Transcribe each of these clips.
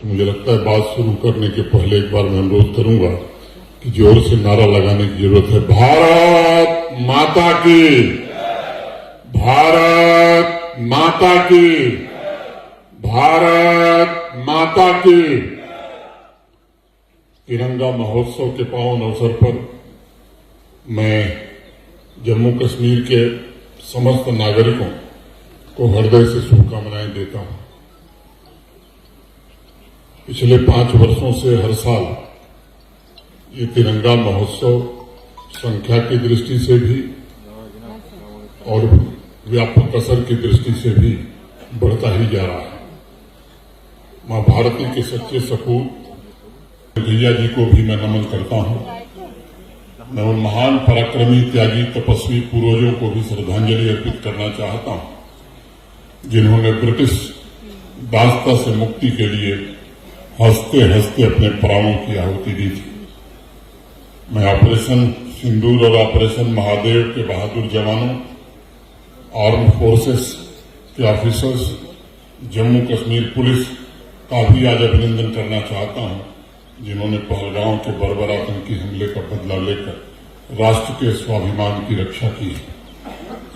तो मुझे लगता है बात शुरू करने के पहले एक बार मैं अनुरोध करूंगा कि जोर से नारा लगाने की जरूरत है। भारत माता की, भारत माता की, भारत माता की। तिरंगा महोत्सव के पावन अवसर पर मैं जम्मू कश्मीर के समस्त नागरिकों को हृदय से शुभकामनाएं देता हूं। पिछले 5 वर्षों से हर साल ये तिरंगा महोत्सव संख्या की दृष्टि से भी और व्यापक असर की दृष्टि से भी बढ़ता ही जा रहा है। मां भारती के सच्चे सपूत भैया जी को भी मैं नमन करता हूं। मैं उन महान पराक्रमी, त्यागी, तपस्वी पूर्वजों को भी श्रद्धांजलि अर्पित करना चाहता हूं, जिन्होंने ब्रिटिश दासता से मुक्ति के लिए हंसते हंसते अपने प्राणों की आहुति दी थी। मैं ऑपरेशन सिंदूर और ऑपरेशन महादेव के बहादुर जवानों, आर्म फोर्सेस के ऑफिसर्स, जम्मू कश्मीर पुलिस का भी आज अभिनंदन करना चाहता हूं, जिन्होंने पहलगांव के बर्बर आतंकी हमले का बदला लेकर राष्ट्र के स्वाभिमान की रक्षा की है।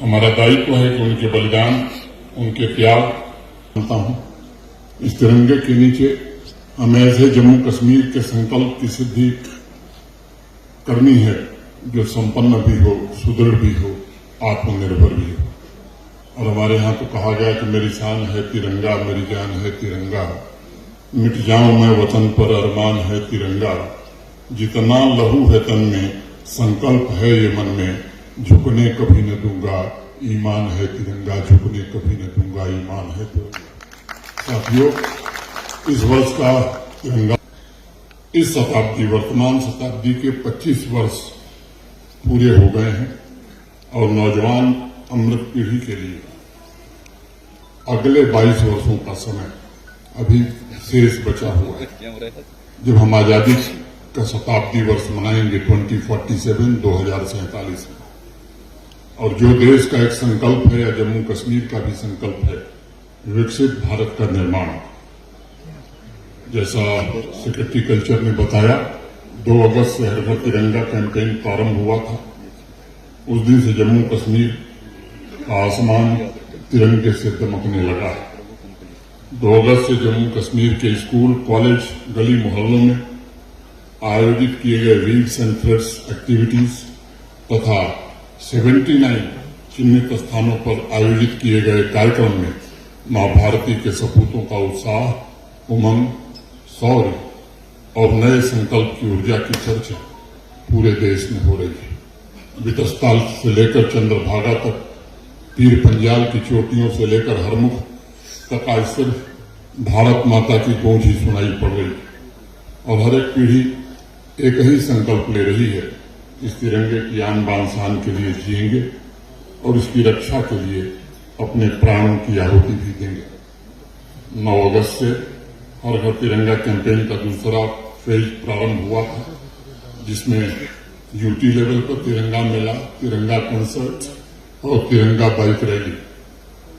हमारा दायित्व है कि उनके बलिदान, उनके त्याग मानता हूं। इस तिरंगे के नीचे हमें ऐसे जम्मू कश्मीर के संकल्प की सिद्धि करनी है जो संपन्न भी हो, सुदृढ़ भी हो, आत्मनिर्भर भी हो। और हमारे यहां तो कहा गया कि मेरी शान है तिरंगा, मेरी जान है तिरंगा, मिट जाऊं मैं वतन पर अरमान है तिरंगा, जितना लहू है तन में संकल्प है ये मन में, झुकने कभी न दूंगा ईमान है तिरंगा, झुकने कभी न दूंगा ईमान है तिरंगा। साथियों, इस वर्ष का तिरंगा, इस शताब्दी, वर्तमान शताब्दी के 25 वर्ष पूरे हो गए हैं और नौजवान अमृत पीढ़ी के लिए अगले 22 वर्षों का समय अभी शेष बचा हुआ है। जब हम आजादी का शताब्दी वर्ष मनाएंगे 2047 2047 में, और जो देश का एक संकल्प है या जम्मू कश्मीर का भी संकल्प है, विकसित भारत का निर्माण। जैसा सेक्रेटरी कल्चर ने बताया, 2 अगस्त से हर घर तिरंगा कैंपेन प्रारंभ हुआ था। उस दिन से जम्मू कश्मीर का आसमान तिरंगे से दमकने लगा है। 2 अगस्त से जम्मू कश्मीर के स्कूल, कॉलेज, गली मोहल्लों में आयोजित किए गए रीड्स एंड थ्रेड्स एक्टिविटीज तथा 79 चिन्हित स्थानों पर आयोजित किए गए कार्यक्रम में मां भारती के सपूतों का उत्साह, उमंग, शौर्य और नए संकल्प की ऊर्जा की चर्चा पूरे देश में हो रही है। वितस्ताल से लेकर चंद्रभागा तक, पीर पंजाल की चोटियों से लेकर हरमुख तक आज सिर्फ भारत माता की गूंज ही सुनाई पड़ रही है। और हर एक पीढ़ी एक ही संकल्प ले रही है, इस तिरंगे की आन बान शान के लिए जिएंगे और इसकी रक्षा के लिए अपने प्राणों की आहुति भी देंगे। 9 अगस्त से हर घर तिरंगा कैंपेन का दूसरा फेज प्रारंभ हुआ था, जिसमें यूटी लेवल पर तिरंगा मेला, तिरंगा कंसर्ट और तिरंगा बाइक रैली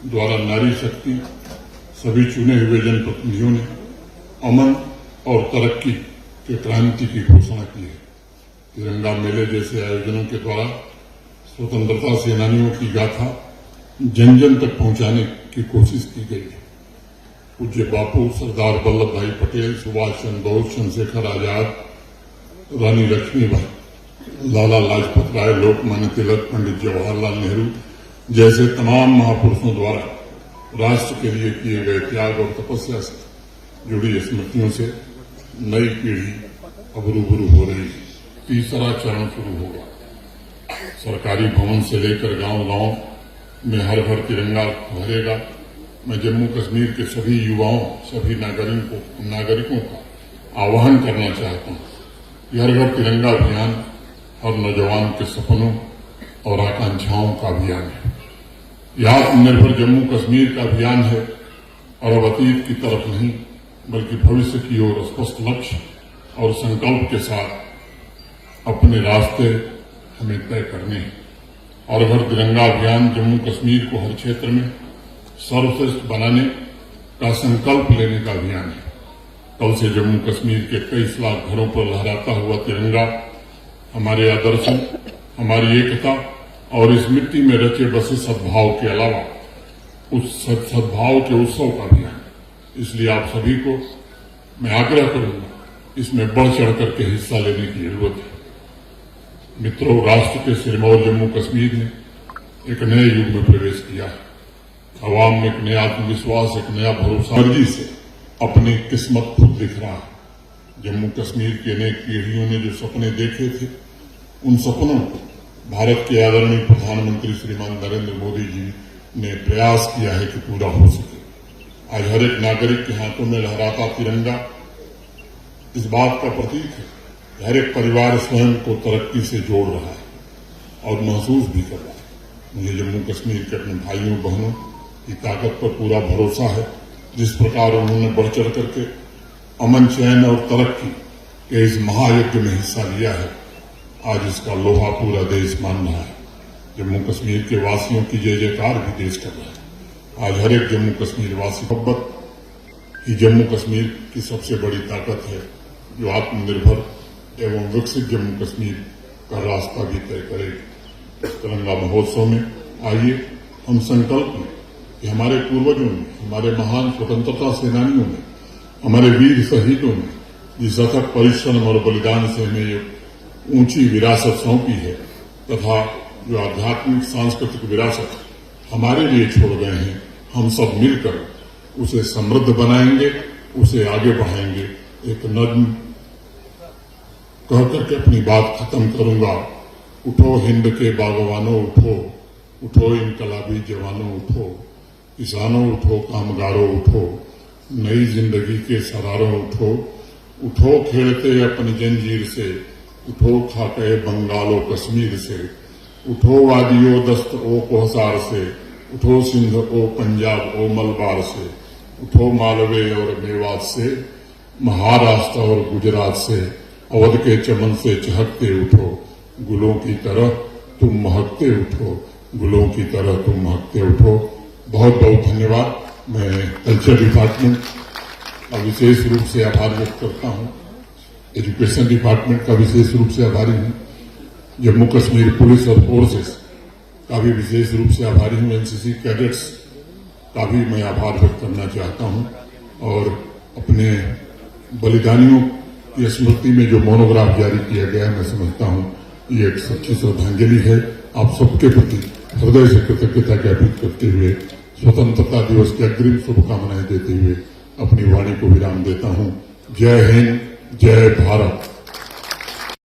द्वारा नारी शक्ति सभी चुने हुए जनप्रतिनिधियों ने अमन और तरक्की के क्रांति की घोषणा की है। तिरंगा मेले जैसे आयोजनों के द्वारा स्वतंत्रता सेनानियों की गाथा जन जन तक पहुंचाने की कोशिश की गई है। पूज्य बापू, सरदार वल्लभ भाई पटेल, सुभाष चंद्र बोस, चंद्रशेखर आजाद, रानी लक्ष्मीबाई, लाला लाजपत राय, लोकमान्य तिलक, पंडित जवाहरलाल नेहरू जैसे तमाम महापुरुषों द्वारा राष्ट्र के लिए किए गए त्याग और तपस्या से जुड़ी स्मृतियों से नई पीढ़ी अब रूबरू हो रही है। तीसरा चरण शुरू होगा। सरकारी भवन से लेकर गांव-गांव में हर घर तिरंगा फहरेगा। मैं जम्मू कश्मीर के सभी युवाओं, सभी नागरिकों का आह्वान करना चाहता हूं कि हर घर तिरंगा अभियान हर नौजवान के सपनों और आकांक्षाओं का अभियान है। यह आत्मनिर्भर जम्मू कश्मीर का अभियान है और अब अतीत की तरफ नहीं बल्कि भविष्य की ओर स्पष्ट लक्ष्य और संकल्प के साथ अपने रास्ते हमें तय करने हैं। और हर तिरंगा अभियान जम्मू कश्मीर को हर क्षेत्र में सर्वश्रेष्ठ बनाने का संकल्प लेने का अभियान है। कल से जम्मू कश्मीर के 23 लाख घरों पर लहराता हुआ तिरंगा हमारे आदर्शों, हमारी एकता और इस मिट्टी में रचे बसे सद्भाव के अलावा उस सद्भाव के उत्सव का भी है। इसलिए आप सभी को मैं आग्रह करूंगा, इसमें बढ़ चढ़ करके हिस्सा लेने की जरूरत है। मित्रों, राष्ट्र के सिरमौर जम्मू कश्मीर ने एक नए युग में प्रवेश किया है। अवाम में एक नया आत्मविश्वास, एक नया भरोसा मर्जी से अपनी किस्मत खुद लिख रहा है। जम्मू कश्मीर की अनेक पीढ़ियों ने जो सपने देखे थे, उन सपनों को भारत के आदरणीय प्रधानमंत्री श्रीमान नरेंद्र मोदी जी ने प्रयास किया है कि पूरा हो सके। आज हर एक नागरिक के हाथों में लहराता तिरंगा इस बात का प्रतीक है कि हर एक परिवार स्वयं को तरक्की से जोड़ रहा है और महसूस भी कर रहा है। मुझे जम्मू कश्मीर के अपने भाइयों बहनों की ताकत पर पूरा भरोसा है। जिस प्रकार उन्होंने बढ़ चढ़ करके अमन, चैन और तरक्की के इस महायज्ञ में हिस्सा लिया है, आज इसका लोहा पूरा देश मान रहा है। जम्मू कश्मीर के वासियों की जय जयकार भी देश कर रहा है। आज हर एक जम्मू कश्मीर वासी मोहब्बत ही जम्मू कश्मीर की सबसे बड़ी ताकत है, जो आत्मनिर्भर एवं विकसित जम्मू कश्मीर का रास्ता भी तय करेगी। इस तिरंगा महोत्सव में आइए हम संकल्प लें कि हमारे पूर्वजों ने, हमारे महान स्वतंत्रता सेनानियों ने, हमारे वीर शहीदों ने जिस अथक परिश्रम और बलिदान से हमें ये ऊंची विरासत सौंपी है, तथा जो आध्यात्मिक सांस्कृतिक विरासत हमारे लिए छोड़ गए हैं, हम सब मिलकर उसे समृद्ध बनाएंगे, उसे आगे बढ़ाएंगे। एक नज्म कह करके अपनी बात खत्म करूंगा। उठो हिंद के बागवानों उठो, उठो इनकलाबी जवानों उठो, किसानों उठो, कामगारों उठो, नई जिंदगी के सरारों उठो, उठो खेलते अपनी जंजीर से, उठो खाके बंगालो कश्मीर से, उठो वादियो दस्त ओ कोहसार से, उठो सिंध ओ पंजाब ओ मलबार से, उठो मालवे और मेवात से, महाराष्ट्र और गुजरात से, अवध के चमन से चहकते उठो, गुलों की तरह तुम महकते उठो, गुलों की तरह तुम महकते उठो। बहुत बहुत धन्यवाद। मैं कल्चर डिपार्टमेंट का विशेष रूप से आभार व्यक्त करता हूं, एजुकेशन डिपार्टमेंट का विशेष रूप से आभारी हूं, जम्मू कश्मीर पुलिस और फोर्सेस का भी विशेष रूप से आभारी हूं, एनसीसी कैडेट्स का भी मैं आभार व्यक्त करना चाहता हूं। और अपने बलिदानियों की स्मृति में जो मोनोग्राफ जारी किया गया है, मैं समझता हूं ये एक सच्ची श्रद्धांजलि है। आप सबके प्रति हृदय से कृतज्ञता ज्ञापित करते हुए स्वतंत्रता दिवस की अग्रिम शुभकामनाएं देते हुए अपनी वाणी को विराम देता हूं। जय हिंद, जय भारत।